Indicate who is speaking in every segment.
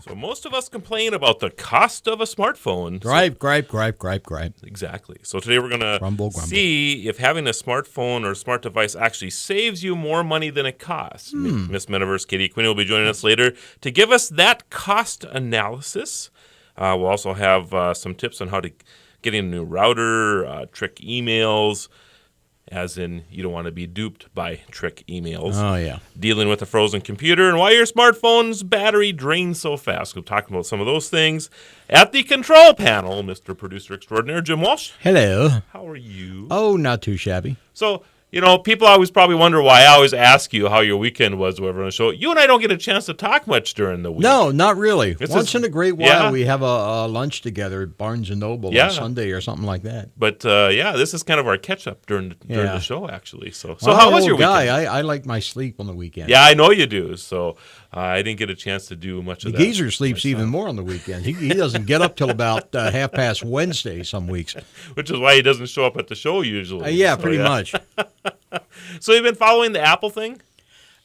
Speaker 1: So most of us complain about the cost of a smartphone.
Speaker 2: Gripe.
Speaker 1: Exactly. So today we're going to
Speaker 2: Grumble.
Speaker 1: see if having a smartphone or a smart device actually saves you more money than it costs. Miss Metaverse Katie Quinn will be joining us later to give us that cost analysis. We'll also have some tips on how to get a new router, trick emails, as in you don't want to be duped by trick emails.
Speaker 2: Oh, yeah.
Speaker 1: Dealing with a frozen computer and why your smartphone's battery drains so fast. We'll talk about some of those things. At the control panel, Mr. Producer Extraordinaire, Jim Walsh.
Speaker 2: Hello.
Speaker 1: How are you?
Speaker 2: Oh, not too shabby.
Speaker 1: So, people always probably wonder why I always ask you how your weekend was, whatever, on the show. You and I don't get a chance to talk much during the week.
Speaker 2: No, not really. Once in a great while,
Speaker 1: yeah.
Speaker 2: we have a lunch together at Barnes & Noble on Sunday or something like that.
Speaker 1: But, this is kind of our catch-up during the show, actually. So
Speaker 2: Well,
Speaker 1: how was your weekend?
Speaker 2: I like my sleep on the weekend.
Speaker 1: Yeah, I know you do. So I didn't get a chance to do much of that.
Speaker 2: The geezer sleeps even more on the weekend. He doesn't get up till about half past Wednesday some weeks.
Speaker 1: Which is why he doesn't show up at the show usually.
Speaker 2: Pretty much.
Speaker 1: So you've been following the Apple thing?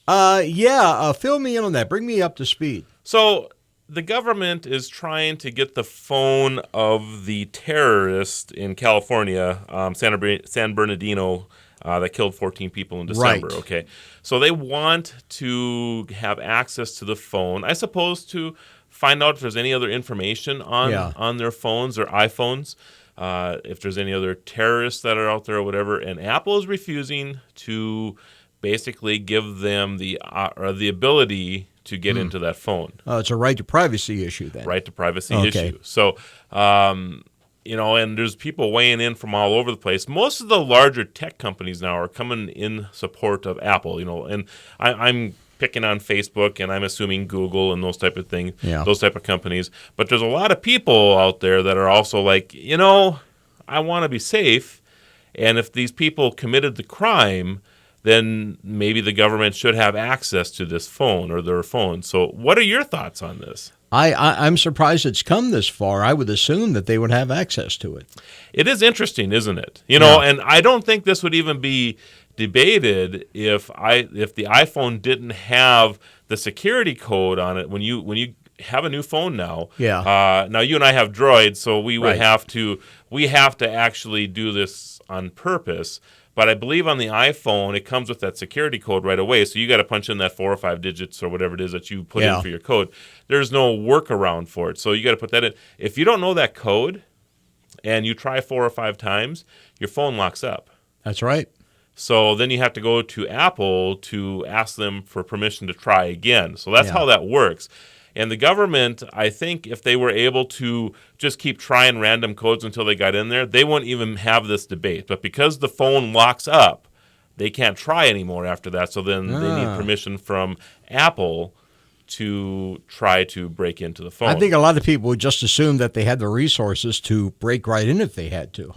Speaker 2: Fill me in on that. Bring me up to speed.
Speaker 1: So the government is trying to get the phone of the terrorist in California, San Bernardino, that killed 14 people in December.
Speaker 2: Right.
Speaker 1: Okay, so they want to have access to the phone, I suppose, to find out if there's any other information on their phones or iPhones. If there's any other terrorists that are out there or whatever, and Apple is refusing to basically give them the ability to get into that phone.
Speaker 2: It's a right to privacy issue then.
Speaker 1: Right to privacy issue. So, and there's people weighing in from all over the place. Most of the larger tech companies now are coming in support of Apple, and I'm picking on Facebook, and I'm assuming Google and those type of things, those type of companies. But there's a lot of people out there that are also like, I want to be safe, and if these people committed the crime, then maybe the government should have access to this phone or their phone. So what are your thoughts on this?
Speaker 2: I'm surprised it's come this far. I would assume that they would have access to it.
Speaker 1: It is interesting, isn't it? And I don't think this would even be debated if the iPhone didn't have the security code on it when you have a new phone now.
Speaker 2: Yeah.
Speaker 1: Now you and I have Droid, so we would
Speaker 2: Right.
Speaker 1: we have to actually do this on purpose. But I believe on the iPhone it comes with that security code right away. So you got to punch in that 4 or 5 digits or whatever it is that you put in for your code. There's no workaround for it. So you got to put that in. If you don't know that code and you try 4 or 5 times, your phone locks up.
Speaker 2: That's right.
Speaker 1: So then you have to go to Apple to ask them for permission to try again. So that's how that works. And the government, I think if they were able to just keep trying random codes until they got in there, they wouldn't even have this debate. But because the phone locks up, they can't try anymore after that. So then they need permission from Apple to try to break into the phone.
Speaker 2: I think a lot of people would just assume that they had the resources to break right in if they had to.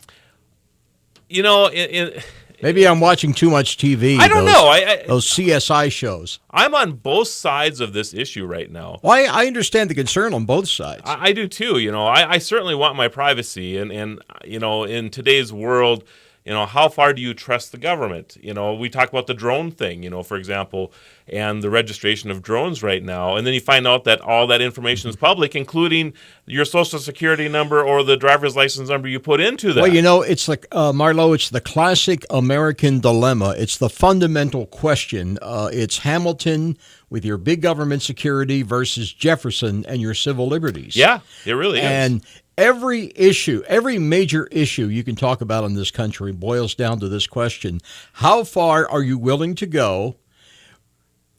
Speaker 2: Maybe I'm watching too much TV.
Speaker 1: I don't know.
Speaker 2: Those CSI shows.
Speaker 1: I'm on both sides of this issue right now.
Speaker 2: Well, I understand the concern on both sides.
Speaker 1: I do too. I certainly want my privacy, and in today's world, how far do you trust the government? We talk about the drone thing, for example, and the registration of drones right now, and then you find out that all that information is public, including your social security number or the driver's license number you put into that.
Speaker 2: Well, it's like, Marlo, it's the classic American dilemma. It's the fundamental question. It's Hamilton with your big government security versus Jefferson and your civil liberties.
Speaker 1: Yeah, it really is.
Speaker 2: And every major issue you can talk about in this country boils down to this question: how far are you willing to go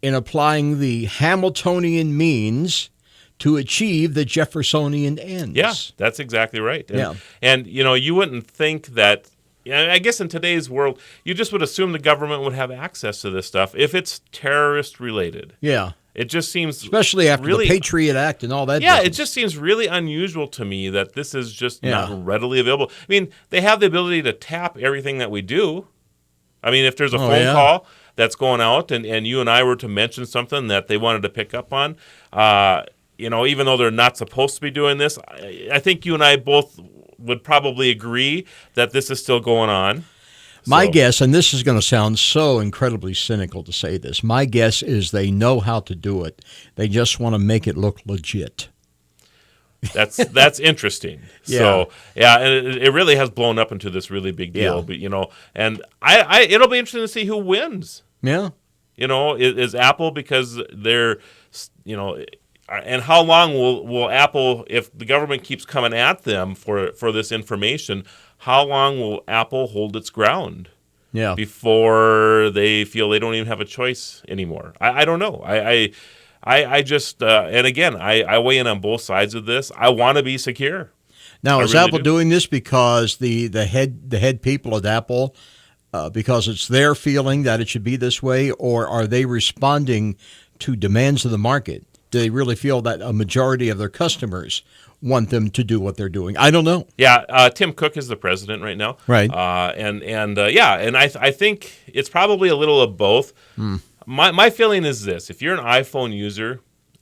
Speaker 2: in applying the Hamiltonian means to achieve the Jeffersonian ends?
Speaker 1: Yeah, that's exactly right. And you wouldn't think that. I guess in today's world, you just would assume the government would have access to this stuff if it's terrorist related.
Speaker 2: Yeah.
Speaker 1: It just seems
Speaker 2: especially after
Speaker 1: really,
Speaker 2: the Patriot Act and all that.
Speaker 1: Yeah,
Speaker 2: business.
Speaker 1: It just seems really unusual to me that this is just not readily available. I mean, they have the ability to tap everything that we do. I mean, if there's a phone call that's going out and you and I were to mention something that they wanted to pick up on, even though they're not supposed to be doing this, I think you and I both would probably agree that this is still going on.
Speaker 2: My guess, and this is going to sound so incredibly cynical to say this, my guess is they know how to do it. They just want to make it look legit.
Speaker 1: That's interesting.
Speaker 2: Yeah.
Speaker 1: So and it really has blown up into this really big deal.
Speaker 2: Yeah.
Speaker 1: But and I it'll be interesting to see who wins.
Speaker 2: Yeah.
Speaker 1: Is Apple, because they're and how long will Apple, if the government keeps coming at them for this information, how long will Apple hold its ground?
Speaker 2: Yeah.
Speaker 1: Before they feel they don't even have a choice anymore. I don't know. I just and again, I weigh in on both sides of this. I want to be secure.
Speaker 2: Now, is
Speaker 1: really
Speaker 2: Apple
Speaker 1: do.
Speaker 2: doing this because the head people at Apple, because it's their feeling that it should be this way, or are they responding to demands of the market? Do they really feel that a majority of their customers want them to do what they're doing? I don't know.
Speaker 1: Yeah, Tim Cook is the president right now,
Speaker 2: Right.
Speaker 1: And I think it's probably a little of both. My feeling is this: if you're an iPhone user,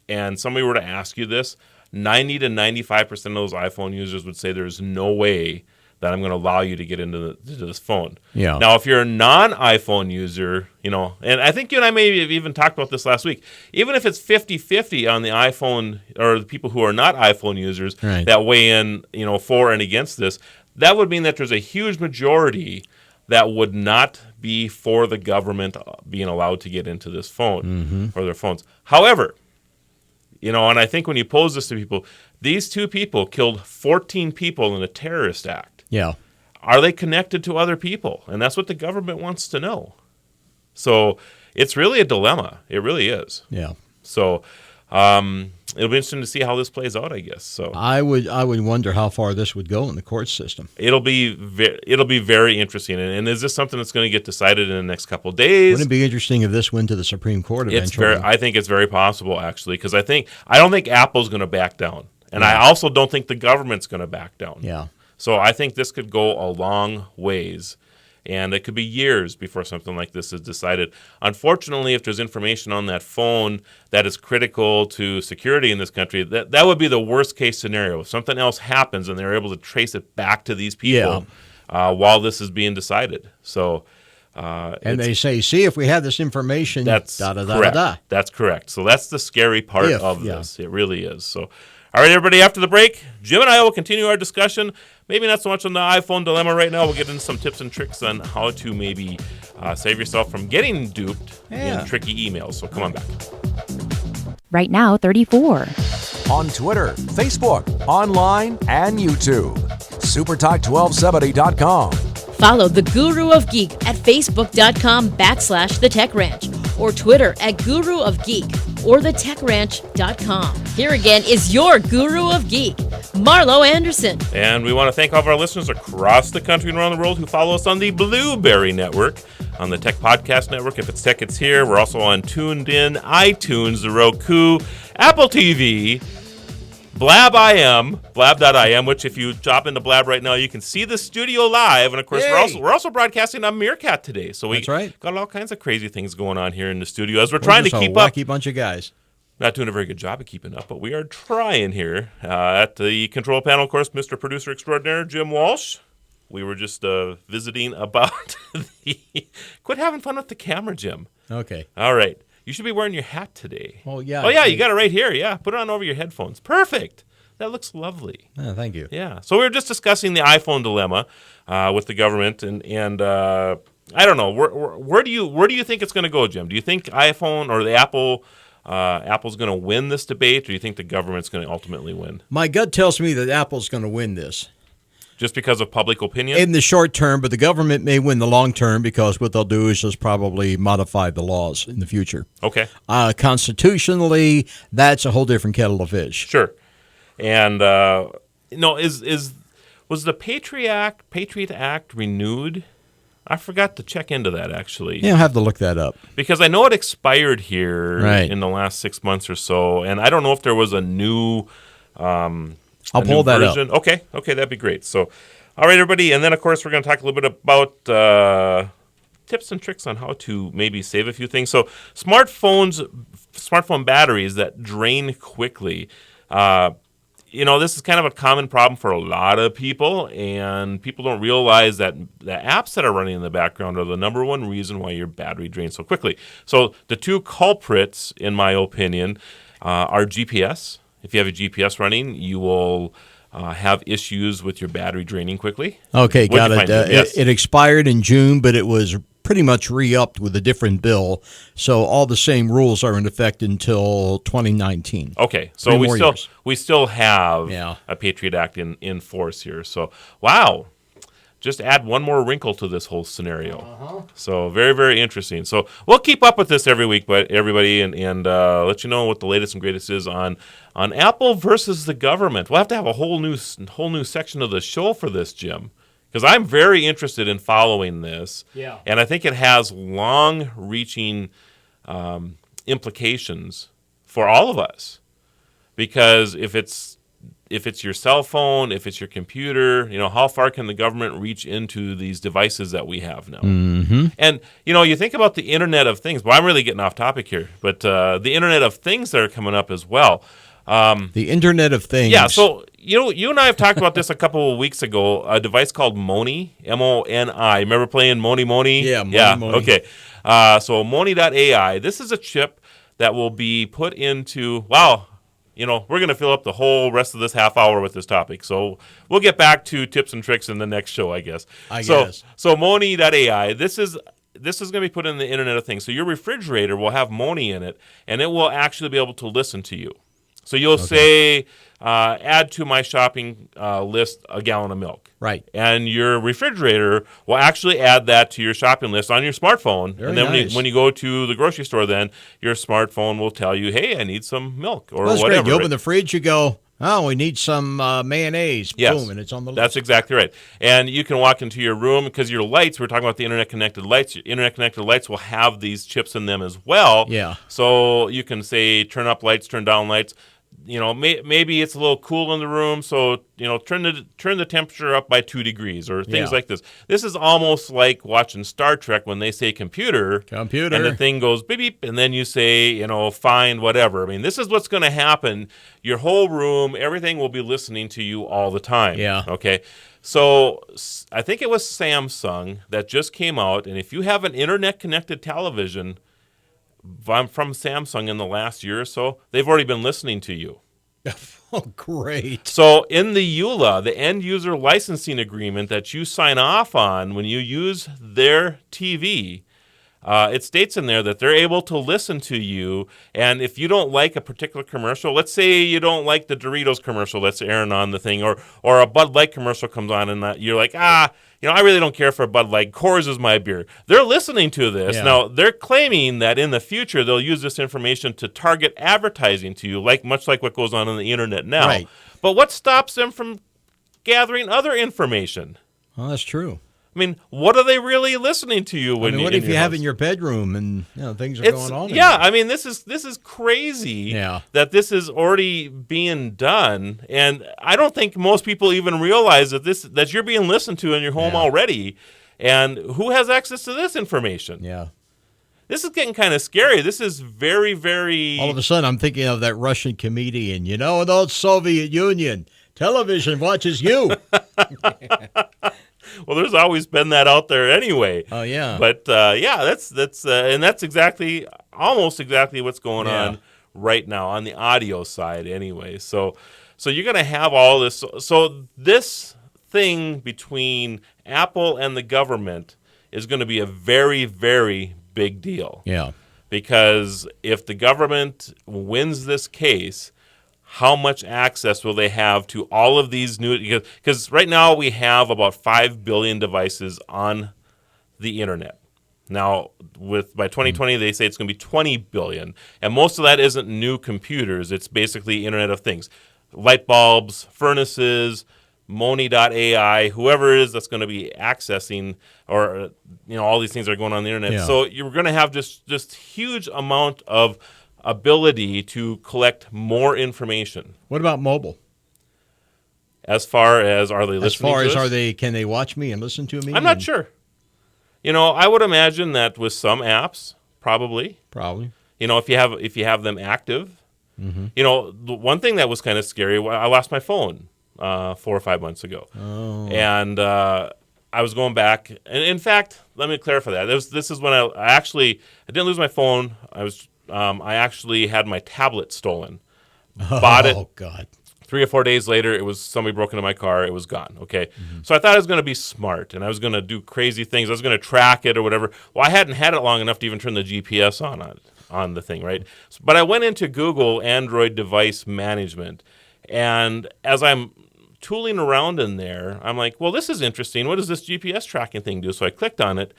Speaker 1: and somebody were to ask you this, 90 to 95% of those iPhone users would say there's no way that I'm going to allow you to get into this phone.
Speaker 2: Yeah.
Speaker 1: Now, if you're a non-iPhone user, and I think you and I may have even talked about this last week, even if it's 50-50 on the iPhone or the people who are not iPhone users
Speaker 2: Right.
Speaker 1: that weigh in, for and against this, that would mean that there's a huge majority that would not be for the government being allowed to get into this phone or their phones. However, and I think when you pose this to people, these two people killed 14 people in a terrorist act.
Speaker 2: Yeah.
Speaker 1: Are they connected to other people? And that's what the government wants to know. So it's really a dilemma. It really is.
Speaker 2: Yeah.
Speaker 1: So it'll be interesting to see how this plays out, I guess. So
Speaker 2: I would wonder how far this would go in the court system.
Speaker 1: it'll be very interesting. And is this something that's going to get decided in the next couple of days?
Speaker 2: Wouldn't it be interesting if this went to the Supreme Court eventually?
Speaker 1: I think it's very possible, actually, because I don't think Apple's going to back down. And I also don't think the government's going to back down.
Speaker 2: Yeah.
Speaker 1: So I think this could go a long ways, and it could be years before something like this is decided. Unfortunately, if there's information on that phone that is critical to security in this country, that would be the worst case scenario. If something else happens and they're able to trace it back to these people while this is being decided. So,
Speaker 2: and they say, see, if we had this information,
Speaker 1: that's
Speaker 2: da-da-da-da-da.
Speaker 1: That's correct. So that's the scary part of
Speaker 2: yeah.
Speaker 1: this. It really is. So, all right, everybody, after the break, Jim and I will continue our discussion. Maybe not so much on the iPhone dilemma right now. We'll get into some tips and tricks on how to maybe save yourself from getting duped in tricky emails. So come on back.
Speaker 3: Right now, 34.
Speaker 4: On Twitter, Facebook, online, and YouTube. SuperTalk1270.com.
Speaker 5: Follow the Guru of Geek at Facebook.com/The Tech Ranch or Twitter at Guru of Geek or TheTechRanch.com. Here again is your Guru of Geek, Marlo Anderson.
Speaker 1: And we want to thank all of our listeners across the country and around the world who follow us on the Blueberry Network, on the Tech Podcast Network. If it's tech, it's here. We're also on TuneIn, iTunes, the Roku, Apple TV, Blab.im, which if you drop into Blab right now, you can see the studio live. And of course, we're also broadcasting on Meerkat today. So we got all kinds of crazy things going on here in the studio as we're trying to keep up.
Speaker 2: Wacky bunch of guys.
Speaker 1: Not doing a very good job of keeping up, but we are trying here. At the control panel, of course, Mr. Producer Extraordinaire, Jim Walsh. We were just visiting about Quit having fun with the camera, Jim.
Speaker 2: Okay.
Speaker 1: All right. You should be wearing your hat today.
Speaker 2: Oh, yeah.
Speaker 1: Oh, yeah, you got it right here. Yeah, put it on over your headphones. Perfect. That looks lovely.
Speaker 2: Oh, thank you.
Speaker 1: Yeah. So we were just discussing the iPhone dilemma with the government, and I don't know. Where do you think it's going to go, Jim? Do you think iPhone or the Apple's going to win this debate, or do you think the government's going to ultimately win?
Speaker 2: My gut tells me that Apple's going to win this.
Speaker 1: Just because of public opinion?
Speaker 2: In the short term, but the government may win the long term because what they'll do is just probably modify the laws in the future.
Speaker 1: Okay.
Speaker 2: Constitutionally, that's a whole different kettle of fish.
Speaker 1: Sure. And was the Patriot Act renewed? I forgot to check into that, actually.
Speaker 2: Yeah, I'll have to look that up.
Speaker 1: Because I know it expired here in the last 6 months or so, and I don't know if there was a new
Speaker 2: I'll pull that up.
Speaker 1: Okay, that'd be great. So, all right, everybody. And then, of course, we're going to talk a little bit about tips and tricks on how to maybe save a few things. So, smartphone batteries that drain quickly. This is kind of a common problem for a lot of people, and people don't realize that the apps that are running in the background are the number one reason why your battery drains so quickly. So, the two culprits, in my opinion, are GPS if you have a GPS running, you will have issues with your battery draining quickly.
Speaker 2: Okay,
Speaker 1: What'd
Speaker 2: got
Speaker 1: you
Speaker 2: it.
Speaker 1: find, Jim? Yes.
Speaker 2: It expired in June, but it was pretty much re-upped with a different bill. So all the same rules are in effect until 2019.
Speaker 1: Okay, so
Speaker 2: 3
Speaker 1: we
Speaker 2: more
Speaker 1: still
Speaker 2: years.
Speaker 1: we still have
Speaker 2: Yeah.
Speaker 1: a Patriot Act in force here. So wow, just add one more wrinkle to this whole scenario. So very, very interesting. So we'll keep up with this every week, but everybody, and let you know what the latest and greatest is on Apple versus the government. We'll have to have a whole new section of the show for this, Jim, because I'm very interested in following this.
Speaker 2: Yeah.
Speaker 1: And I think it has long-reaching implications for all of us, because if it's your cell phone, if it's your computer, how far can the government reach into these devices that we have now? Mm-hmm. And, you think about the Internet of Things. Well, I'm really getting off topic here, but the Internet of Things that are coming up as well.
Speaker 2: The Internet of Things.
Speaker 1: Yeah, so, you and I have talked about this a couple of weeks ago, a device called Moni, M-O-N-I. Remember playing Moni Moni?
Speaker 2: Yeah, Moni
Speaker 1: yeah,
Speaker 2: Moni.
Speaker 1: Okay. So Moni.ai, this is a chip that will be put into, we're going to fill up the whole rest of this half hour with this topic. So we'll get back to tips and tricks in the next show, I guess.
Speaker 2: I guess.
Speaker 1: So Moni.ai, this is going to be put in the Internet of Things. So your refrigerator will have Moni in it, and it will actually be able to listen to you. So you'll say, add to my shopping list a gallon of milk.
Speaker 2: Right.
Speaker 1: And your refrigerator will actually add that to your shopping list on your smartphone.
Speaker 2: Very
Speaker 1: and then
Speaker 2: nice.
Speaker 1: when you go to the grocery store, then your smartphone will tell you, hey, I need some milk or
Speaker 2: Well, that's
Speaker 1: whatever.
Speaker 2: great. You open the fridge, you go, oh, we need some mayonnaise.
Speaker 1: Yes.
Speaker 2: Boom, and it's on the list.
Speaker 1: That's exactly right. And you can walk into your room because your lights, we're talking about the internet-connected lights. Your internet-connected lights will have these chips in them as well.
Speaker 2: Yeah.
Speaker 1: So you can say, turn up lights, turn down lights. Maybe it's a little cool in the room, so turn the temperature up by 2 degrees or things
Speaker 2: Yeah.
Speaker 1: like this. This is almost like watching Star Trek when they say computer, and the thing goes beep beep, and then you say find whatever. I mean, this is what's going to happen. Your whole room, everything will be listening to you all the time.
Speaker 2: Yeah.
Speaker 1: Okay. So I think it was Samsung that just came out, and if you have an internet-connected television from Samsung in the last year or so, they've already been listening to you.
Speaker 2: Oh, great.
Speaker 1: So in the EULA, the end user licensing agreement that you sign off on when you use their TV, it states in there that they're able to listen to you. And if you don't like a particular commercial, let's say you don't like the Doritos commercial that's airing on the thing, or a Bud Light commercial comes on and you're like, I really don't care for Bud Light. Coors is my beer. They're listening to this.
Speaker 2: Yeah.
Speaker 1: Now, they're claiming that in the future they'll use this information to target advertising to you, much like what goes on the internet now.
Speaker 2: Right.
Speaker 1: But what stops them from gathering other information?
Speaker 2: Well, that's true.
Speaker 1: I mean, what are they really listening to you when
Speaker 2: what
Speaker 1: you
Speaker 2: if you have
Speaker 1: house?
Speaker 2: in your bedroom and things are going on? in
Speaker 1: Yeah,
Speaker 2: there?
Speaker 1: I mean, this is crazy.
Speaker 2: Yeah.
Speaker 1: That this is already being done, and I don't think most people even realize that you're being listened to in your home
Speaker 2: Yeah.
Speaker 1: already. And who has access to this information?
Speaker 2: Yeah.
Speaker 1: This is getting kind of scary. This is very, very.
Speaker 2: All of a sudden, I'm thinking of that Russian comedian. In the old Soviet Union, television watches you.
Speaker 1: Well, there's always been that out there anyway.
Speaker 2: Oh, yeah.
Speaker 1: But that's almost exactly what's going on right now on the audio side, anyway. So you're going to have all this. So this thing between Apple and the government is going to be a very, very big deal.
Speaker 2: Yeah.
Speaker 1: Because if the government wins this case, how much access will they have to all of these new? Because right now we have about 5 billion devices on the internet. Now, by 2020, they say it's going to be 20 billion. And most of that isn't new computers. It's basically Internet of Things. Light bulbs, furnaces, Moni.ai, whoever it is that's going to be accessing, or all these things that are going on the internet.
Speaker 2: Yeah.
Speaker 1: So you're going to have just huge amount of ability to collect more information.
Speaker 2: What about mobile?
Speaker 1: As far as are they listening?
Speaker 2: As far
Speaker 1: to
Speaker 2: as
Speaker 1: us?
Speaker 2: can they watch me and listen to me?
Speaker 1: I'm not sure. I would imagine that with some apps, probably.
Speaker 2: Probably.
Speaker 1: If you have them active. Mm-hmm. The one thing that was kind of scary, I lost my phone 4 or 5 months ago.
Speaker 2: Oh.
Speaker 1: And I was going back, and in fact, let me clarify that. This is when I didn't lose my phone. I actually had my tablet stolen bought it.
Speaker 2: Oh, God.
Speaker 1: 3 or 4 days later, it was somebody broke into my car. It was gone. Okay. So I thought I was going to be smart and I was going to do crazy things. I was going to track it or whatever. Well, I hadn't had it long enough to even turn the GPS on the thing, right? But I went into Google Android device management. And as I'm tooling around in there, I'm like, well, this is interesting. What does this GPS tracking thing do? So I clicked on it,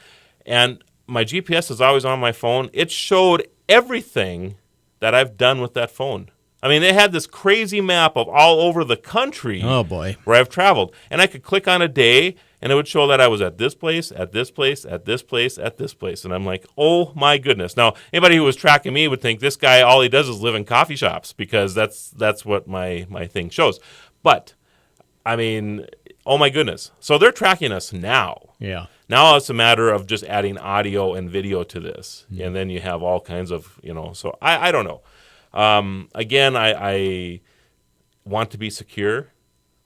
Speaker 1: and my GPS is always on my phone. It showed everything that I've done with that phone. I mean, they had this crazy map of all over the country
Speaker 2: Oh, boy.
Speaker 1: where I've traveled. And I could click on a day, and it would show that I was at this place, at this place, at this place, at this place. And I'm like, oh, my goodness. Now, anybody who was tracking me would think this guy, all he does is live in coffee shops, because that's what my thing shows. But, I mean, oh, my goodness. So they're tracking us now.
Speaker 2: Yeah.
Speaker 1: Now it's a matter of just adding audio and video to this. And then you have all kinds of, so I don't know. Again, I want to be secure,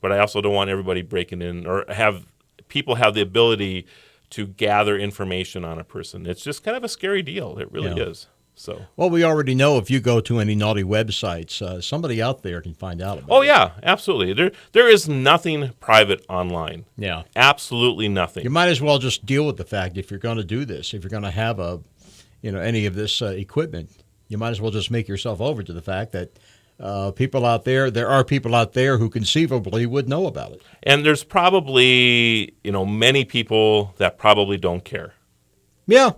Speaker 1: but I also don't want everybody breaking in or have people have the ability to gather information on a person. It's just kind of a scary deal. It really is. So.
Speaker 2: Well, we already know if you go to any naughty websites, somebody out there can find out about it.
Speaker 1: Oh, yeah, absolutely. There is nothing private online.
Speaker 2: Yeah.
Speaker 1: Absolutely nothing.
Speaker 2: You might as well just deal with the fact if you're going to do this, if you're going to have any of this equipment, you might as well just make yourself over to the fact that there are people out there who conceivably would know about it.
Speaker 1: And there's probably, many people that probably don't care.
Speaker 2: Yeah.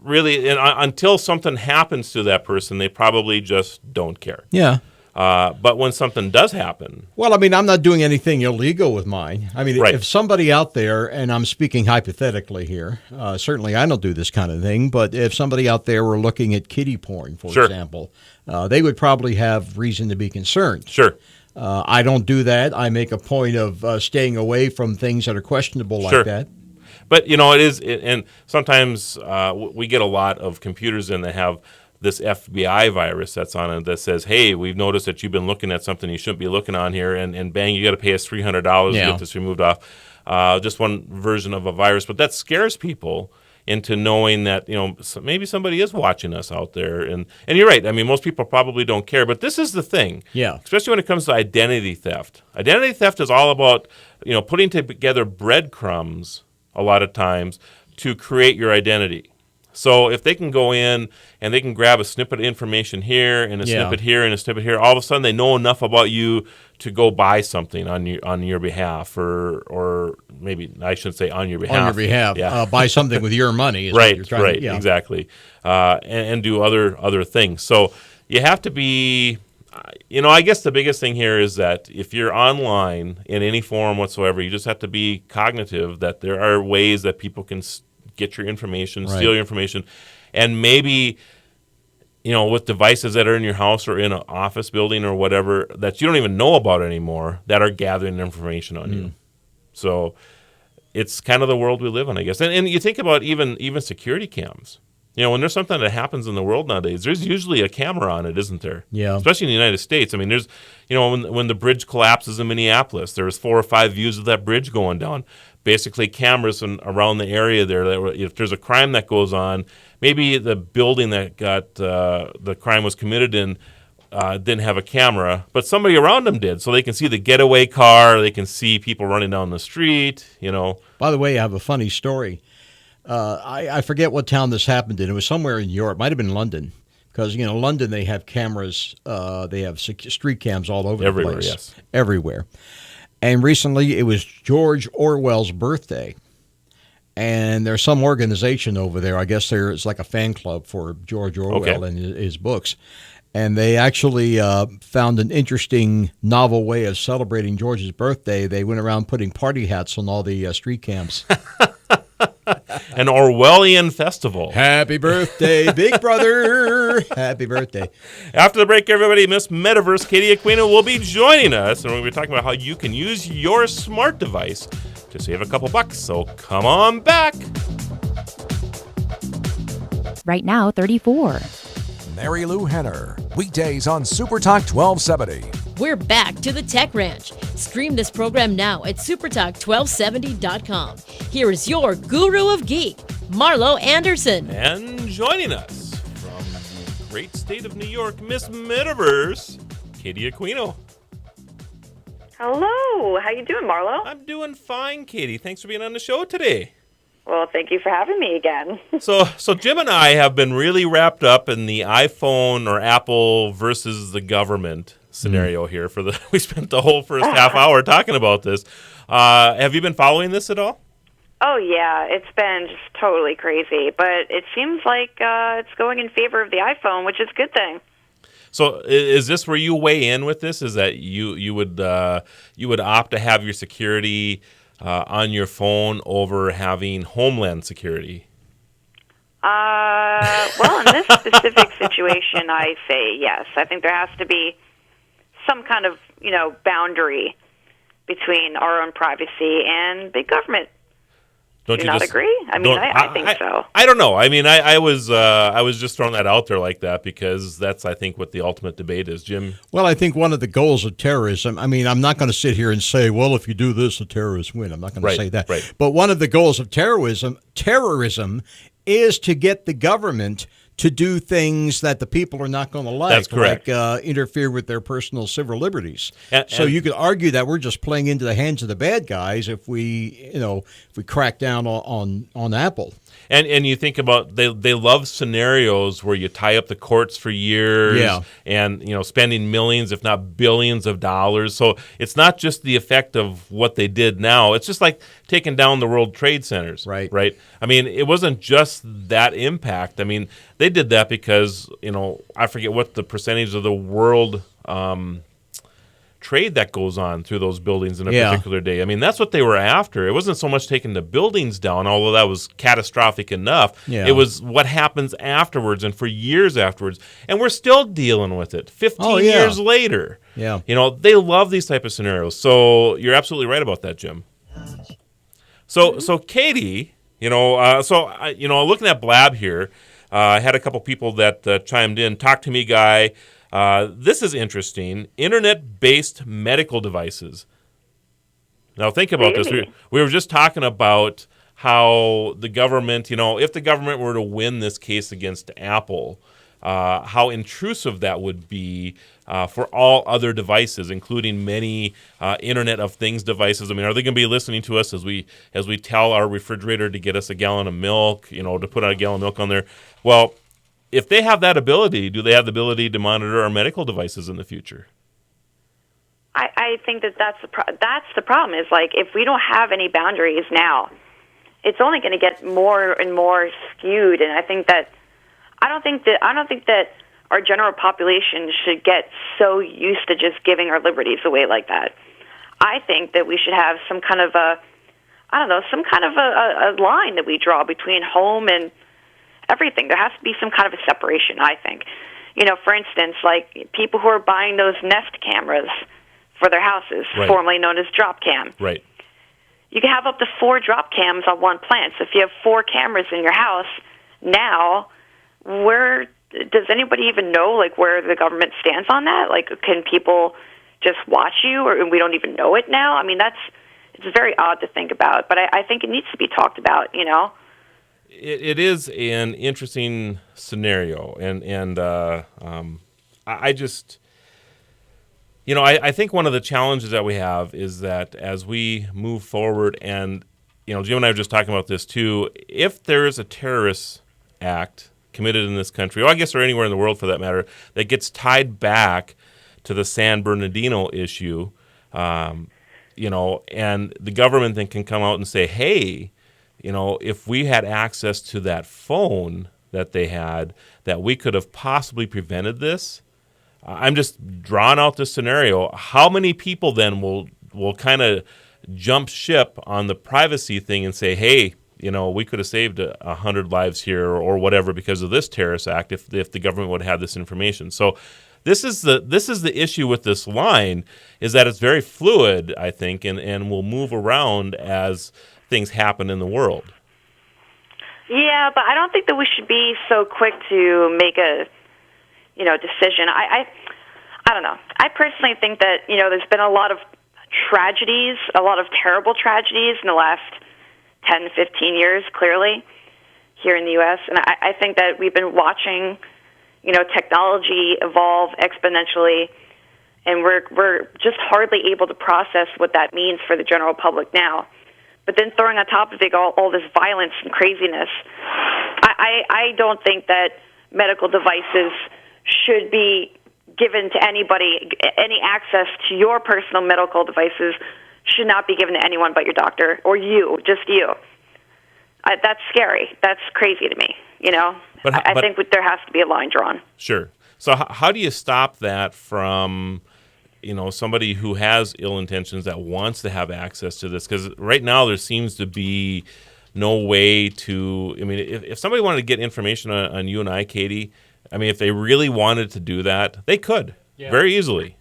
Speaker 1: Really, until something happens to that person, they probably just don't care.
Speaker 2: Yeah.
Speaker 1: But when something does happen...
Speaker 2: Well, I mean, I'm not doing anything illegal with mine. I mean,
Speaker 1: Right.
Speaker 2: If somebody out there, and I'm speaking hypothetically here, certainly I don't do this kind of thing, but if somebody out there were looking at kiddie porn, for
Speaker 1: Sure.
Speaker 2: example, they would probably have reason to be concerned.
Speaker 1: Sure.
Speaker 2: I don't do that. I make a point of staying away from things that are questionable
Speaker 1: Sure.
Speaker 2: like that.
Speaker 1: But, and sometimes we get a lot of computers in that have this FBI virus that's on it that says, hey, we've noticed that you've been looking at something you shouldn't be looking on here, and bang, you got to pay us $300 to get this removed off. Just one version of a virus. But that scares people into knowing that, maybe somebody is watching us out there. And you're right. I mean, most people probably don't care. But this is the thing.
Speaker 2: Yeah.
Speaker 1: Especially when it comes to identity theft. Identity theft is all about, putting together breadcrumbs a lot of times to create your identity. So if they can go in and they can grab a snippet of information here and a snippet here and a snippet here, all of a sudden they know enough about you to go buy something on your behalf, or maybe I shouldn't say on your behalf.
Speaker 2: On your behalf.
Speaker 1: Yeah.
Speaker 2: Buy something with your money. Is what
Speaker 1: Right,
Speaker 2: you're trying
Speaker 1: right,
Speaker 2: to, yeah.
Speaker 1: exactly. And do other things. So you have to be, I guess the biggest thing here is that if you're online in any form whatsoever, you just have to be cognitive that there are ways that people can get your information,
Speaker 2: Right.
Speaker 1: steal your information, and maybe, with devices that are in your house or in an office building or whatever that you don't even know about anymore that are gathering information on you. So it's kind of the world we live in, I guess. And you think about even security cams. When there's something that happens in the world nowadays, there's usually a camera on it, isn't there?
Speaker 2: Yeah.
Speaker 1: Especially in the United States. I mean, there's, when the bridge collapses in Minneapolis, there was 4 or 5 views of that bridge going down. Basically, cameras around the area there. If there's a crime that goes on, maybe the building that got the crime was committed in didn't have a camera, but somebody around them did, so they can see the getaway car. They can see people running down the street.
Speaker 2: By the way, I have a funny story. I forget what town this happened in. It was somewhere in Europe. Might have been London. Because, London, they have cameras. They have street cams all over
Speaker 1: Everywhere,
Speaker 2: the place.
Speaker 1: yes.
Speaker 2: Everywhere. And recently, it was George Orwell's birthday. And there's some organization over there. I guess it's like a fan club for George Orwell and his books. And they actually found an interesting, novel way of celebrating George's birthday. They went around putting party hats on all the street cams.
Speaker 1: An Orwellian festival.
Speaker 2: Happy birthday, big brother. Happy birthday.
Speaker 1: After the break, everybody, Miss Metaverse Katie Aquino will be joining us, and we're going to be talking about how you can use your smart device to save a couple bucks. So come on back.
Speaker 3: Right now, 34.
Speaker 4: Mary Lou Henner. Weekdays on Super Talk 1270.
Speaker 5: We're back to the Tech Ranch. Stream this program now at supertalk1270.com. Here is your guru of geek, Marlo Anderson.
Speaker 1: And joining us from the great state of New York, Miss Metaverse Katie Aquino.
Speaker 6: Hello. How you doing, Marlo?
Speaker 1: I'm doing fine, Katie. Thanks for being on the show today.
Speaker 6: Well, thank you for having me again.
Speaker 1: So Jim and I have been really wrapped up in the iPhone or Apple versus the government scenario here. We spent the whole first half hour talking about this. Have you been following this at all?
Speaker 6: Oh, yeah. It's been just totally crazy. But it seems like it's going in favor of the iPhone, which is a good thing.
Speaker 1: So is this where you weigh in with this? Is that you would opt to have your security on your phone over having Homeland Security?
Speaker 6: Well, in this specific situation, I say yes. I think there has to be some kind of, boundary between our own privacy and big government.
Speaker 1: Don't
Speaker 6: Do
Speaker 1: you
Speaker 6: not
Speaker 1: just
Speaker 6: agree? I mean, I think so.
Speaker 1: I don't know. I mean, I was just throwing that out there like that because that's, I think, what the ultimate debate is, Jim.
Speaker 2: Well, I think one of the goals of terrorism, I mean, I'm not going to sit here and say, well, if you do this, the terrorists win. I'm not going to say that.
Speaker 1: Right.
Speaker 2: But one of the goals of terrorism is to get the government to do things that the people are not going to like.
Speaker 1: That's correct.
Speaker 2: Like interfere with their personal civil liberties.
Speaker 1: So
Speaker 2: you could argue that we're just playing into the hands of the bad guys if we crack down on Apple.
Speaker 1: And you think about they love scenarios where you tie up the courts for years, and spending millions, if not billions, of dollars. So it's not just the effect of what they did now. It's just like taking down the World Trade Centers,
Speaker 2: right?
Speaker 1: I mean, it wasn't just that impact. I mean, they did that because I forget what the percentage of the world trade that goes on through those buildings in a particular day. I mean, that's what they were after. It wasn't so much taking the buildings down, although that was catastrophic enough.
Speaker 2: Yeah.
Speaker 1: It was what happens afterwards and for years afterwards. And we're still dealing with it 15 years later.
Speaker 2: Yeah.
Speaker 1: They love these type of scenarios. So you're absolutely right about that, Jim. So Katie, looking at Blab here, I had a couple people that chimed in. Talk to me, guy. This is interesting. Internet-based medical devices. Now think about this. We were just talking about how the government, if the government were to win this case against Apple, how intrusive that would be for all other devices, including many Internet of Things devices. I mean, are they going to be listening to us as we tell our refrigerator to get us a gallon of milk, to put a gallon of milk on there? Well, if they have that ability, do they have the ability to monitor our medical devices in the future?
Speaker 6: I think that's the problem. Is like if we don't have any boundaries now, it's only going to get more and more skewed. And I don't think that our general population should get so used to just giving our liberties away like that. I think that we should have some kind of a line that we draw between home and everything. There has to be some kind of a separation, I think. For instance, like people who are buying those Nest cameras for their houses, formerly known as drop cam.
Speaker 1: Right.
Speaker 6: You can have up to 4 drop cams on one plant. So if you have 4 cameras in your house, now where does anybody even know where the government stands on that? Like, can people just watch you, or we don't even know it now? I mean, it's very odd to think about, but I think it needs to be talked about.
Speaker 1: It is an interesting scenario, and I just, I think one of the challenges that we have is that as we move forward, and Jim and I were just talking about this too. If there is a terrorist act committed in this country, or I guess or anywhere in the world for that matter, that gets tied back to the San Bernardino issue, and the government then can come out and say, hey, if we had access to that phone that they had, that we could have possibly prevented this. I'm just drawing out this scenario. How many people then will kind of jump ship on the privacy thing and say, hey, we could have saved 100 lives here or whatever because of this terrorist act if the government would have this information. So this is the issue with this line, is that it's very fluid, I think, and will move around as things happen in the world.
Speaker 6: Yeah, but I don't think that we should be so quick to make a decision. I don't know. I personally think that there's been a lot of tragedies, a lot of terrible tragedies in the last 10 to 15 years, clearly, here in the U.S. And I think that we've been watching, technology evolve exponentially, and we're just hardly able to process what that means for the general public now. But then throwing on top of it all this violence and craziness, I don't think that medical devices should be given to anybody. Any access to your personal medical devices should not be given to anyone but your doctor or you, just you. That's scary. That's crazy to me, you know. I think there has to be a line drawn.
Speaker 1: Sure. So how do you stop that from, you know, somebody who has ill intentions that wants to have access to this? Because right now there seems to be no way to, I mean, if somebody wanted to get information on you and I, Katie, I mean, if they really wanted to do that, they could very easily.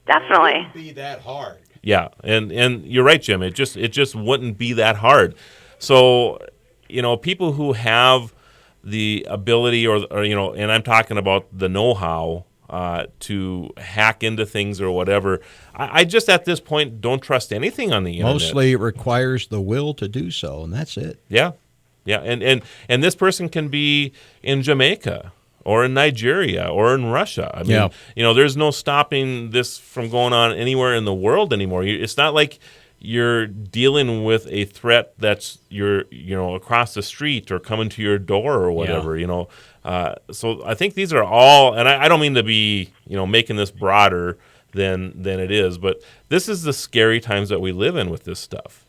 Speaker 6: Definitely.
Speaker 2: It wouldn't be that hard.
Speaker 1: Yeah, and you're right, Jim. It just wouldn't be that hard. So, you know, people who have the ability or you know, and I'm talking about the know-how to hack into things or whatever, I just at this point don't trust anything on the internet.
Speaker 2: Mostly it requires the will to do so, and that's it.
Speaker 1: Yeah, and this person can be in Jamaica or in Nigeria or in Russia. I mean, you know, there's no stopping this from going on anywhere in the world anymore. It's not like you're dealing with a threat that's you know, across the street or coming to your door or whatever, you know. So I think these are all, and I don't mean to be, you know, making this broader than it is, but this is the scary times that we live in with this stuff.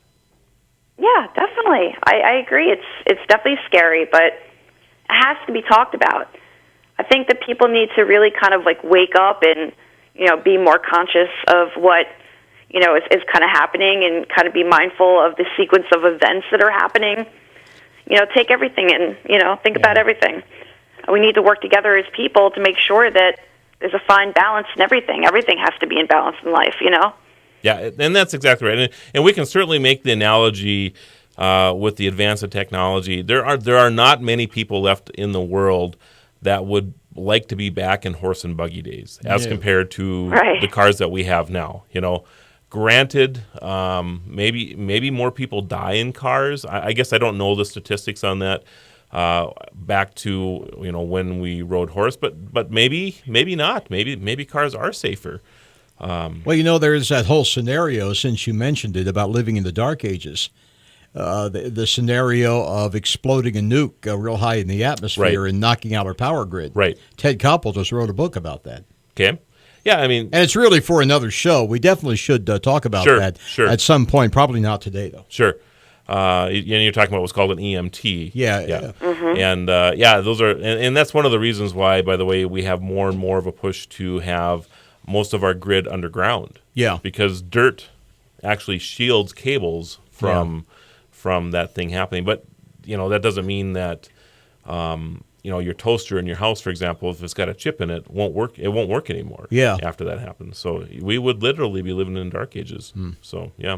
Speaker 6: Yeah, definitely. I agree. It's definitely scary, but it has to be talked about. I think that people need to really kind of like wake up and, you know, be more conscious of what, you know, is kind of happening and kind of be mindful of the sequence of events that are happening. You know, take everything in, you know, think about everything. We need to work together as people to make sure that there's a fine balance in everything. Everything has to be in balance in life, you know?
Speaker 1: Yeah, and that's exactly right. And we can certainly make the analogy with the advance of technology. There are not many people left in the world that would like to be back in horse and buggy days as compared to the cars that we have now. You know, granted, maybe more people die in cars. I guess I don't know the statistics on that back to, you know, when we rode horse, but maybe not. Maybe cars are safer.
Speaker 2: Well, you know, there's that whole scenario, since you mentioned it, about living in the dark ages. The scenario of exploding a nuke real high in the atmosphere and knocking out our power grid.
Speaker 1: Right.
Speaker 2: Ted Koppel just wrote a book about that.
Speaker 1: Okay. Yeah, I mean...
Speaker 2: And it's really for another show. We definitely should talk about that at some point. Probably not today, though.
Speaker 1: Sure. You're talking about what's called an EMT.
Speaker 2: Yeah.
Speaker 6: Mm-hmm.
Speaker 1: And, those are... And that's one of the reasons why, by the way, we have more and more of a push to have most of our grid underground.
Speaker 2: Yeah.
Speaker 1: Because dirt actually shields cables from that thing happening. But, you know, that doesn't mean that, you know, your toaster in your house, for example, if it's got a chip in it, won't work. It won't work anymore after that happens. So we would literally be living in dark ages. So, yeah.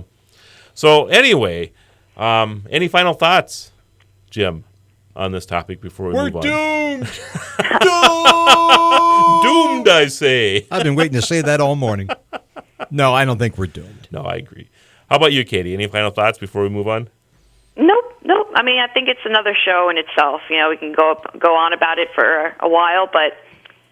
Speaker 1: So, anyway, any final thoughts, Jim, on this topic before we move on?
Speaker 2: We're doomed!
Speaker 1: Doomed, I say.
Speaker 2: I've been waiting to say that all morning. No, I don't think we're doomed.
Speaker 1: No, I agree. How about you, Katie? Any final thoughts before we move on?
Speaker 6: Nope. I mean, I think it's another show in itself. You know, we can go on about it for a while, but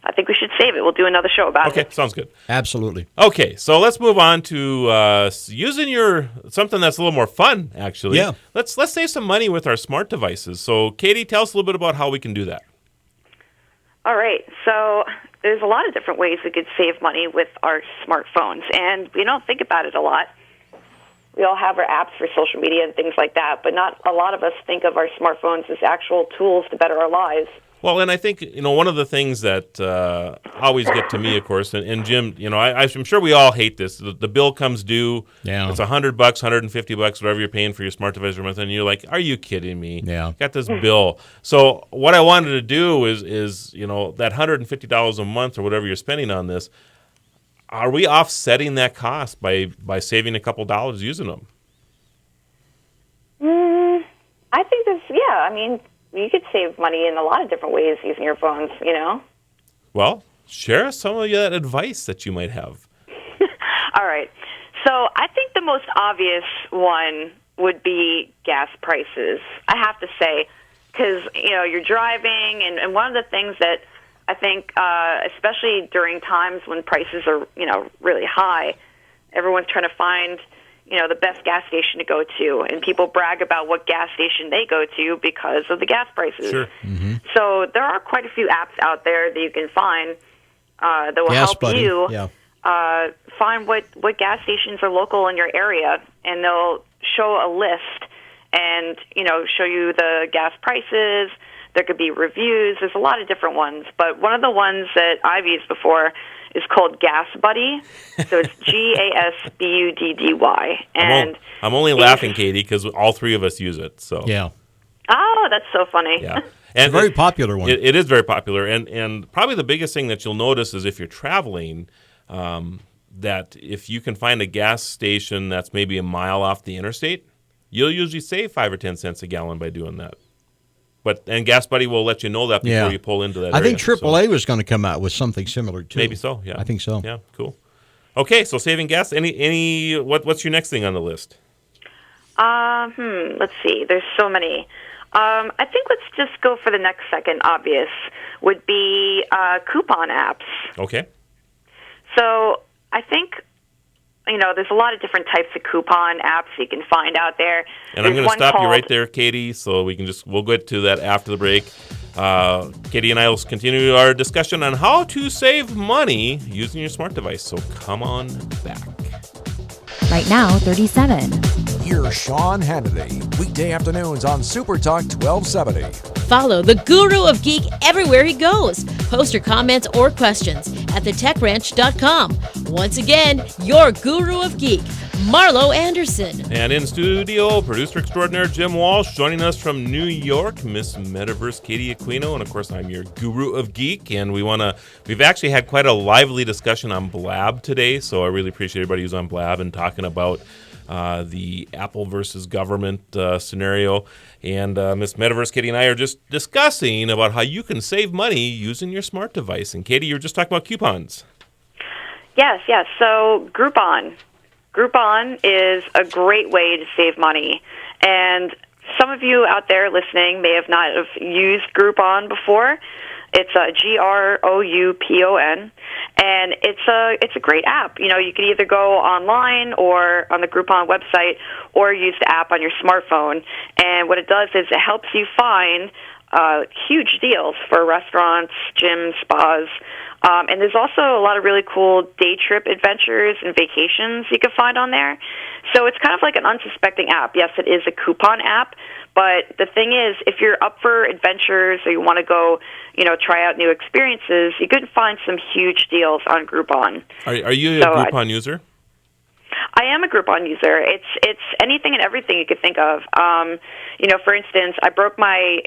Speaker 6: I think we should save it. We'll do another show about it.
Speaker 1: Okay, sounds good.
Speaker 2: Absolutely.
Speaker 1: Okay, so let's move on to using something that's a little more fun, actually.
Speaker 2: Yeah.
Speaker 1: Let's save some money with our smart devices. So, Katie, tell us a little bit about how we can do that.
Speaker 6: All right. So there's a lot of different ways we could save money with our smartphones, and we don't think about it a lot. We all have our apps for social media and things like that, but not a lot of us think of our smartphones as actual tools to better our lives.
Speaker 1: Well, and I think, you know, one of the things that always get to me, of course, and Jim, you know, I'm sure we all hate this. The bill comes due.
Speaker 2: Yeah.
Speaker 1: It's $100, $150, whatever you're paying for your smart device every month, and you're like, "Are you kidding me?
Speaker 2: Yeah.
Speaker 1: Got this bill." So what I wanted to do is you know, that $150 a month or whatever you're spending on this, are we offsetting that cost by saving a couple dollars using them?
Speaker 6: I think I mean, you could save money in a lot of different ways using your phones, you know?
Speaker 1: Well, share some of that advice that you might have.
Speaker 6: All right. So I think the most obvious one would be gas prices, I have to say, because, you know, you're driving, and one of the things that I think, especially during times when prices are, really high, everyone's trying to find, the best gas station to go to, and people brag about what gas station they go to because of the gas prices.
Speaker 1: Sure.
Speaker 2: Mm-hmm.
Speaker 6: So there are quite a few apps out there that you can find that will
Speaker 2: Gas
Speaker 6: help
Speaker 2: Buddy.
Speaker 6: you
Speaker 2: Yeah.
Speaker 6: find what gas stations are local in your area, and they'll show a list and, show you the gas prices. There could be reviews. There's a lot of different ones, but one of the ones that I've used before is called Gas Buddy. So it's GASBUDDY. And
Speaker 1: I'm only laughing, Katie, because all three of us use it. So
Speaker 2: Yeah.
Speaker 6: oh, that's so funny.
Speaker 1: yeah,
Speaker 2: It's a very popular one.
Speaker 1: It is very popular, and probably the biggest thing that you'll notice is if you're traveling, that if you can find a gas station that's maybe a mile off the interstate, you'll usually save 5 or 10 cents a gallon by doing that. And Gas Buddy will let you know that before
Speaker 2: Yeah.
Speaker 1: you pull into that
Speaker 2: I
Speaker 1: area.
Speaker 2: think AAA was going to come out with something similar too.
Speaker 1: Maybe so. Yeah,
Speaker 2: I think so.
Speaker 1: Yeah, cool. Okay, so saving gas. What's your next thing on the list?
Speaker 6: Let's see. There's so many. I think let's just go for the next second obvious would be coupon apps.
Speaker 1: Okay.
Speaker 6: So I think, there's a lot of different types of coupon apps you can find out there.
Speaker 1: And I'm
Speaker 6: There's
Speaker 1: going to
Speaker 6: one
Speaker 1: stop you
Speaker 6: called-
Speaker 1: right there, Katie, so we'll get to that after the break. Katie and I will continue our discussion on how to save money using your smart device, so come on back.
Speaker 3: Right now, 37.
Speaker 4: Here's Sean Hannity, weekday afternoons on Super Talk 1270.
Speaker 5: Follow the Guru of Geek everywhere he goes. Post your comments or questions at thetechranch.com. Once again, your Guru of Geek, Marlo Anderson.
Speaker 1: And in studio, producer extraordinaire Jim Walsh, joining us from New York, Miss Metaverse Katie Aquino, and of course I'm your Guru of Geek, and we've actually had quite a lively discussion on Blab today, so I really appreciate everybody who's on Blab and talking about the Apple versus government scenario. And Miss Metaverse Katie and I are just discussing about how you can save money using your smart device. And Katie, you were just talking about coupons.
Speaker 6: Yes. So Groupon. Groupon is a great way to save money. And some of you out there listening may have not have used Groupon before. It's Groupon, and it's a great app. You can either go online or on the Groupon website, or use the app on your smartphone. And what it does is it helps you find huge deals for restaurants, gyms, spas. And there's also a lot of really cool day trip adventures and vacations you can find on there. So it's kind of like an unsuspecting app. Yes, it is a coupon app, but the thing is, if you're up for adventures or you want to go, try out new experiences, you could find some huge deals on Groupon.
Speaker 1: Are you a Groupon user?
Speaker 6: I am a Groupon user. It's anything and everything you could think of. For instance, I broke my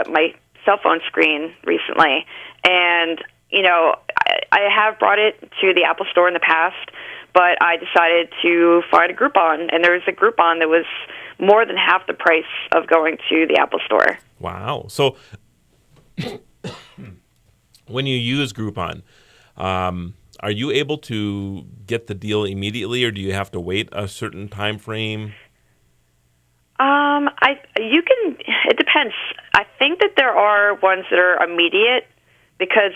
Speaker 6: my cell phone screen recently, and I have brought it to the Apple Store in the past, but I decided to find a Groupon, and there was a Groupon that was more than half the price of going to the Apple Store.
Speaker 1: Wow. So when you use Groupon, are you able to get the deal immediately, or do you have to wait a certain time frame?
Speaker 6: It depends. I think that there are ones that are immediate, because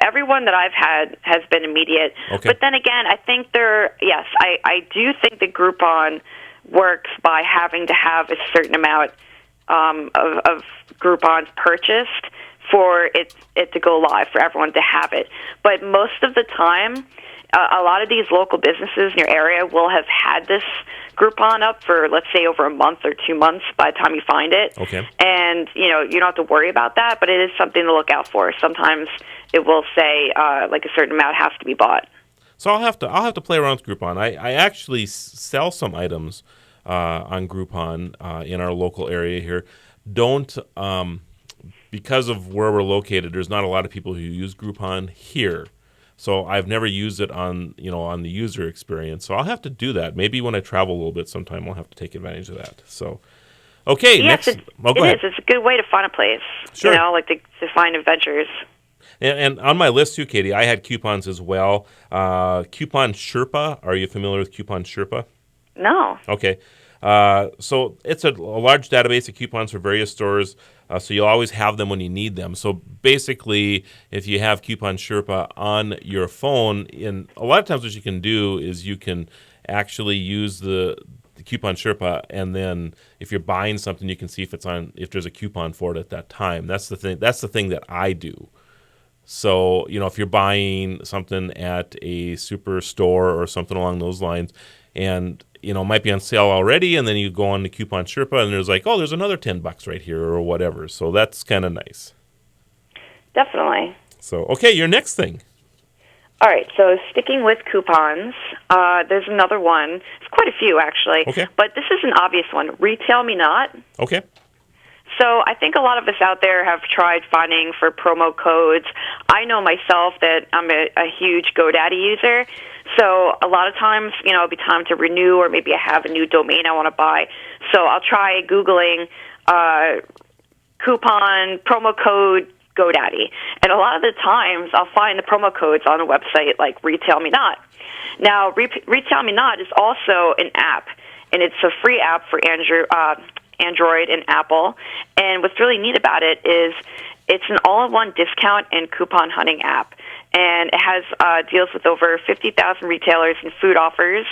Speaker 6: everyone that I've had has been immediate.
Speaker 1: Okay.
Speaker 6: But then again, I think I do think that Groupon works by having to have a certain amount of Groupons purchased for it to go live, for everyone to have it. But most of the time, a lot of these local businesses in your area will have had this Groupon up for, let's say, over a month or 2 months by the time you find it.
Speaker 1: Okay.
Speaker 6: And, you don't have to worry about that, but it is something to look out for. Sometimes it will say, like a certain amount has to be bought.
Speaker 1: So I'll have to play around with Groupon. I actually sell some items on Groupon in our local area here. Because of where we're located, there's not a lot of people who use Groupon here. So I've never used it on the user experience. So I'll have to do that. Maybe when I travel a little bit sometime, I'll have to take advantage of that. So, okay,
Speaker 6: yes,
Speaker 1: next.
Speaker 6: Go ahead. It's a good way to find a place.
Speaker 1: Sure.
Speaker 6: To find adventures.
Speaker 1: And on my list too, Katie, I had coupons as well. Coupon Sherpa. Are you familiar with Coupon Sherpa?
Speaker 6: No.
Speaker 1: Okay. So it's a large database of coupons for various stores. So you'll always have them when you need them. So basically, if you have Coupon Sherpa on your phone, in a lot of times what you can do is you can actually use the Coupon Sherpa, and then if you're buying something, you can see if there's a coupon for it at that time. That's the thing. That's the thing that I do. So, if you're buying something at a superstore or something along those lines, and it might be on sale already, and then you go on the Coupon Sherpa, and there's like, oh, there's another $10 right here or whatever. So that's kind of nice.
Speaker 6: Definitely.
Speaker 1: So, okay, your next thing.
Speaker 6: All right, so sticking with coupons, there's another one. It's quite a few, actually.
Speaker 1: Okay.
Speaker 6: But this is an obvious one. Retail Me Not.
Speaker 1: Okay.
Speaker 6: So I think a lot of us out there have tried finding for promo codes. I know myself that I'm a huge GoDaddy user. So a lot of times, it'll be time to renew, or maybe I have a new domain I want to buy. So I'll try Googling coupon, promo code, GoDaddy. And a lot of the times I'll find the promo codes on a website like Retail Me Not. Now, Retail Me Not is also an app, and it's a free app for Android and Apple. And what's really neat about it is it's an all-in-one discount and coupon hunting app. And it has deals with over 50,000 retailers and food offers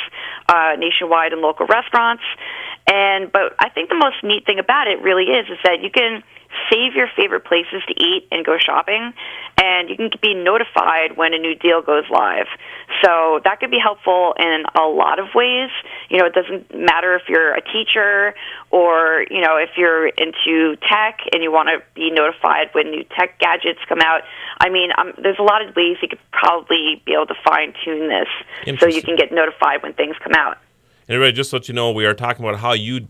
Speaker 6: nationwide and local restaurants. But I think the most neat thing about it really is that you can save your favorite places to eat and go shopping, and you can be notified when a new deal goes live. So that could be helpful in a lot of ways. It doesn't matter if you're a teacher or, if you're into tech and you want to be notified when new tech gadgets come out. I mean, there's a lot of ways you could probably be able to fine-tune this so you can get notified when things come out.
Speaker 1: Everybody, just to let you know, we are talking about how you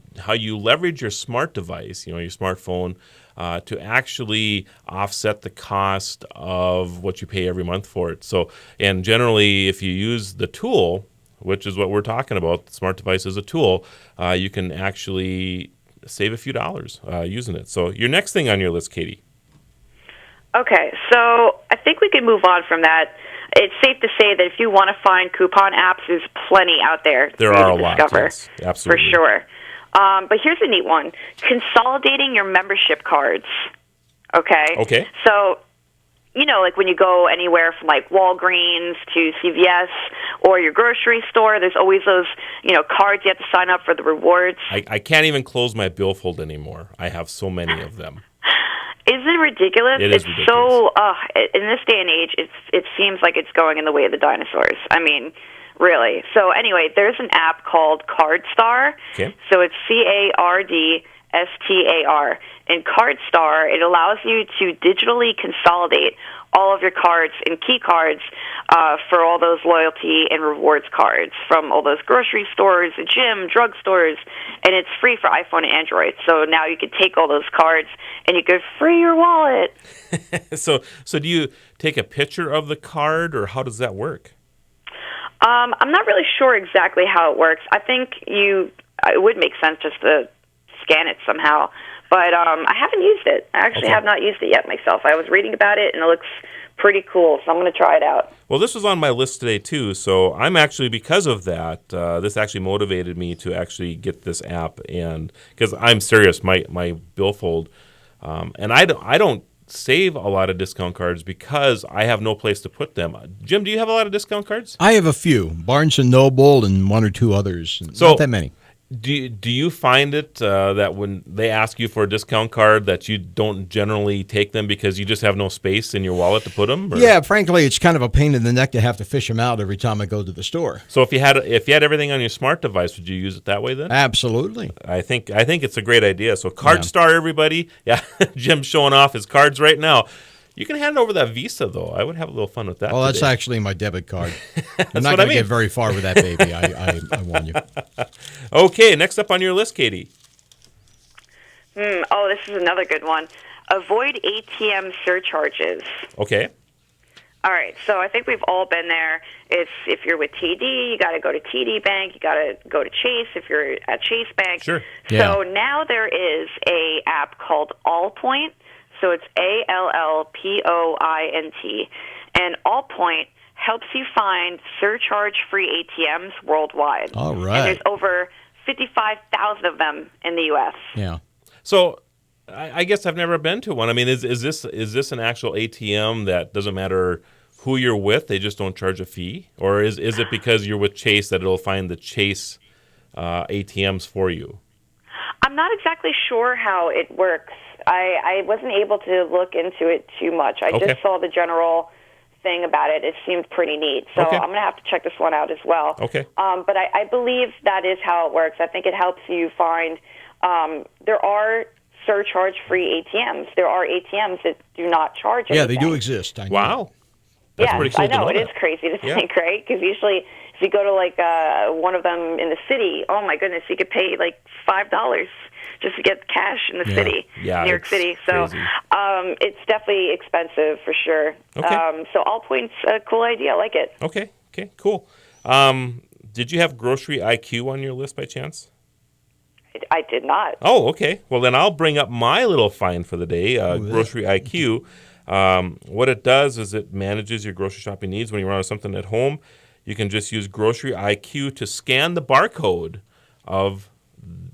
Speaker 1: leverage your smart device, your smartphone, to actually offset the cost of what you pay every month for it. So, and generally, if you use the tool, which is what we're talking about, the smart device is a tool, you can actually save a few dollars using it. So, your next thing on your list, Katie.
Speaker 6: Okay, so I think we can move on from that. It's safe to say that if you want to find coupon apps, there's plenty out there.
Speaker 1: There are a lot, yes, absolutely.
Speaker 6: For sure. But here's a neat one. Consolidating your membership cards. Okay?
Speaker 1: Okay.
Speaker 6: So, like when you go anywhere from like Walgreens to CVS or your grocery store, there's always those, cards you have to sign up for the rewards.
Speaker 1: I can't even close my billfold anymore. I have so many of them.
Speaker 6: Isn't it ridiculous?
Speaker 1: It is ridiculous. So,
Speaker 6: in this day and age, it seems like it's going in the way of the dinosaurs. I mean, really. So anyway, there's an app called CardStar.
Speaker 1: Okay.
Speaker 6: So it's CardStar. And CardStar, it allows you to digitally consolidate all of your cards and key cards for all those loyalty and rewards cards from all those grocery stores, the gym, drug stores, and it's free for iPhone and Android. So now you can take all those cards and you could free your wallet.
Speaker 1: So do you take a picture of the card, or how does that work?
Speaker 6: I'm not really sure exactly how it works. I think it would make sense just to scan it somehow. But I haven't used it. I actually have not used it yet myself. I was reading about it, and it looks pretty cool, so I'm going to try it out.
Speaker 1: Well, this was on my list today, too, so I'm actually, because of that, this actually motivated me to actually get this app, and because I'm serious, my billfold, and I don't save a lot of discount cards because I have no place to put them. Jim, do you have a lot of discount cards?
Speaker 2: I have a few. Barnes & Noble and one or two others.
Speaker 1: So,
Speaker 2: not that many.
Speaker 1: Do you find it that when they ask you for a discount card that you don't generally take them because you just have no space in your wallet to put them? Or?
Speaker 2: Yeah, frankly, it's kind of a pain in the neck to have to fish them out every time I go to the store.
Speaker 1: So if you had everything on your smart device, would you use it that way then?
Speaker 2: Absolutely.
Speaker 1: I think it's a great idea. So CardStar, everybody. Yeah, Jim's showing off his cards right now. You can hand over that Visa, though. I would have a little fun with that.
Speaker 2: Oh, that's
Speaker 1: today.
Speaker 2: actually my debit card. I'm
Speaker 1: That's
Speaker 2: not
Speaker 1: what
Speaker 2: going
Speaker 1: I
Speaker 2: to
Speaker 1: mean.
Speaker 2: get very far with that baby. I warn you.
Speaker 1: Okay, next up on your list, Katie.
Speaker 6: Oh, this is another good one. Avoid ATM surcharges.
Speaker 1: Okay.
Speaker 6: All right, so I think we've all been there. If you're with TD, you got to go to TD Bank. You got to go to Chase if you're at Chase Bank.
Speaker 1: Sure.
Speaker 6: So now there is a app called Allpoint. So it's ALLPOINT. And Allpoint helps you find surcharge-free ATMs worldwide.
Speaker 2: All right.
Speaker 6: And there's over 55,000 of them in the U.S.
Speaker 2: Yeah.
Speaker 1: So I guess I've never been to one. I mean, is this an actual ATM that doesn't matter who you're with, they just don't charge a fee? Or is it because you're with Chase that it'll find the Chase ATMs for you?
Speaker 6: I'm not exactly sure how it works. I wasn't able to look into it too much. I just saw the general thing about it. It seemed pretty neat. So I'm going to have to check this one out as well.
Speaker 1: Okay.
Speaker 6: But I believe that is how it works. I think it helps you find there are surcharge-free ATMs. There are ATMs that do not charge anything.
Speaker 2: Yeah, they do exist. I know.
Speaker 1: Wow. That's pretty cool
Speaker 6: I know.
Speaker 1: to know
Speaker 6: It
Speaker 1: that.
Speaker 6: is crazy to think, right? Because usually if you go to like one of them in the city, oh my goodness, you could pay like $5 just to get cash in the city, New York City. So it's definitely expensive for sure.
Speaker 1: Okay.
Speaker 6: So All Points, a cool idea. I like it.
Speaker 1: Okay, cool. Did you have Grocery IQ on your list by chance?
Speaker 6: I did not.
Speaker 1: Oh, okay. Well, then I'll bring up my little find for the day, Grocery IQ. What it does is it manages your grocery shopping needs. When you run out of something at home, you can just use Grocery IQ to scan the barcode of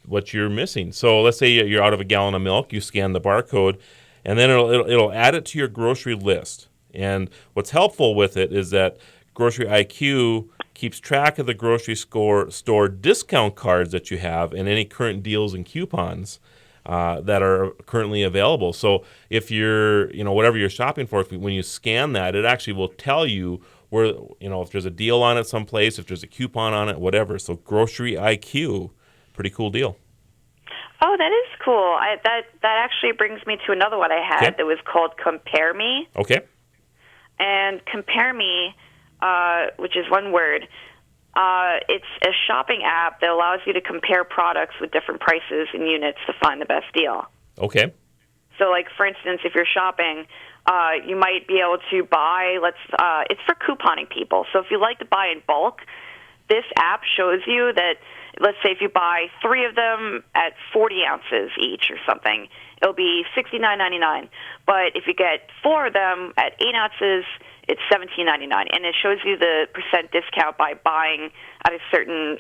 Speaker 1: what you're missing. So let's say you're out of a gallon of milk, you scan the barcode, and then it'll add it to your grocery list. And what's helpful with it is that Grocery IQ keeps track of the grocery store discount cards that you have and any current deals and coupons that are currently available. So if you're, whatever you're shopping for, when you scan that, it actually will tell you where, if there's a deal on it someplace, if there's a coupon on it, whatever. So Grocery IQ, pretty cool deal.
Speaker 6: Oh, that is cool. That actually brings me to another one I had that was called Compare Me.
Speaker 1: Okay.
Speaker 6: And Compare Me, which is one word, it's a shopping app that allows you to compare products with different prices and units to find the best deal.
Speaker 1: Okay.
Speaker 6: So, like, for instance, if you're shopping, you might be able to buy, it's for couponing people. So if you like to buy in bulk, this app shows you that, let's say if you buy 3 of them at 40 ounces each or something, it'll be $69.99. But if you get 4 of them at 8 ounces, it's $17.99. And it shows you the % discount by buying at a certain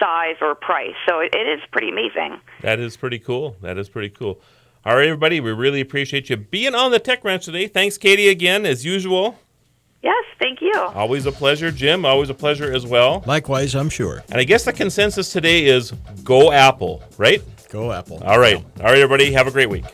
Speaker 6: size or price. So it is pretty amazing.
Speaker 1: That is pretty cool. All right, everybody, we really appreciate you being on the Tech Ranch today. Thanks, Katie, again, as usual.
Speaker 6: Yes, thank you.
Speaker 1: Always a pleasure. Jim, always a pleasure as well.
Speaker 2: Likewise, I'm sure.
Speaker 1: And I guess the consensus today is go Apple, right?
Speaker 2: Go Apple.
Speaker 1: All right. All right, everybody, have a great week.